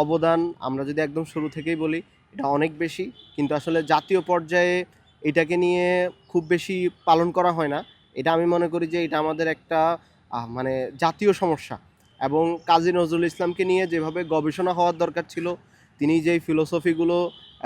অবদান আমরা যদি একদম শুরু থেকেই বলি, এটা অনেক বেশি। কিন্তু আসলে জাতীয় পর্যায়ে এটাকে নিয়ে খুব বেশি পালন করা হয় না। এটা আমি মনে করি যে এটা আমাদের একটা মানে জাতীয় সমস্যা। এবং কাজী নজরুল ইসলামকে নিয়ে যেভাবে গবেষণা হওয়ার দরকার ছিল, তিনি যেই ফিলোসফিগুলো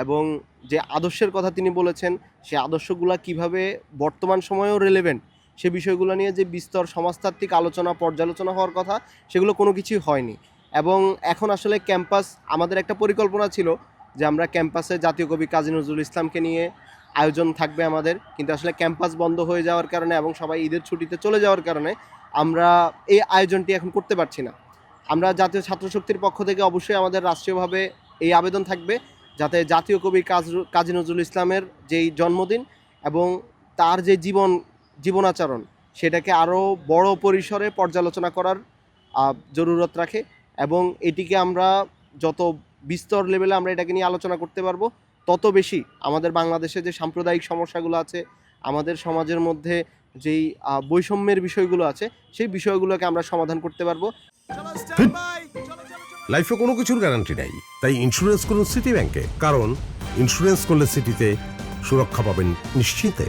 এবং যে আদর্শের কথা তিনি বলেছেন, সেই আদর্শগুলো কিভাবে বর্তমান সময়েও রিলেভেন্ট, সে বিষয়গুলো নিয়ে যে বিস্তর সমাজতাত্ত্বিক আলোচনা পর্যালোচনা হওয়ার কথা, সেগুলো কোনো কিছুই হয়নি। এবং এখন আসলে ক্যাম্পাস, আমাদের একটা পরিকল্পনা ছিল যে আমরা ক্যাম্পাসে জাতীয় কবি কাজী নজরুল ইসলামকে নিয়ে আয়োজন থাকবে আমাদের, কিন্তু আসলে ক্যাম্পাস বন্ধ হয়ে যাওয়ার কারণে এবং সবাই ঈদের ছুটিতে চলে যাওয়ার কারণে আমরা এই আয়োজনটি এখন করতে পারছি না। আমরা জাতীয় ছাত্রশক্তির পক্ষ থেকে অবশ্যই আমাদের রাষ্ট্রীয়ভাবে এই আবেদন থাকবে যাতে জাতীয় কবি কাজী নজরুল ইসলামের যেই জন্মদিন এবং তার যে জীবনাচরণ, সেটাকে আরও বড় পরিসরে পর্যালোচনা করার জরুরত রাখে। এবং এটিকে আমরা যত বিস্তর লেভেলে আমরা এটাকে নিয়ে আলোচনা করতে পারবো, তত বেশি আমাদের বাংলাদেশে যে সাম্প্রদায়িক সমস্যাগুলো আছে, আমাদের সমাজের মধ্যে যেই বৈষম্যের বিষয়গুলো আছে, সেই বিষয়গুলোকে আমরা সমাধান করতে পারবো। লাইফে কোনো কিছুর গ্যারান্টি নাই, তাই ইন্স্যুরেন্স করুন সিটি ব্যাংকে, কারণ ইন্স্যুরেন্স করলে সিটিতে সুরক্ষা পাবেন নিশ্চিন্তে।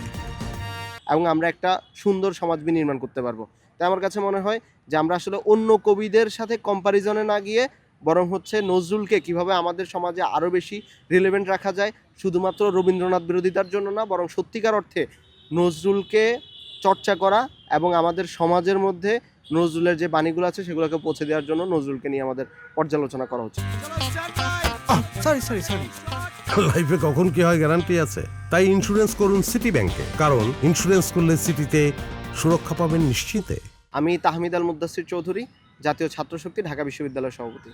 এবং আমরা একটা সুন্দর সমাজ বিনির্মাণ করতে পারবো। তাই আমার কাছে মনে হয় যে আমরা আসলে অন্য কবিদের সাথে কম্প্যারিজনে না গিয়ে বরং হচ্ছে নজরুলকে কিভাবে আমাদের সমাজে আরও বেশি রিলেভেন্ট রাখা যায়, শুধুমাত্র রবীন্দ্রনাথ বিরোধিতার জন্য না, বরং সত্যিকার অর্থে নজরুলকে চর্চা করা এবং আমাদের সমাজের মধ্যে নজরুলের যে বাণীগুলো আছে সেগুলোকে পৌঁছে দেওয়ার জন্য নজরুলকে নিয়ে আমাদের পর্যালোচনা করা উচিত। লাইফে কখন কি হয় গ্যারান্টি আছে, তাই ইন্স্যুরেন্স করুন সিটি ব্যাংকে, কারণ ইন্স্যুরেন্স করলে সিটিতে সুরক্ষা পাবেন নিশ্চিন্তে। আমি তাহমিদ আল মুদ্দাসির চৌধুরী, জাতীয় ছাত্রশক্তি, ঢাকা বিশ্ববিদ্যালয়ের সভাপতি।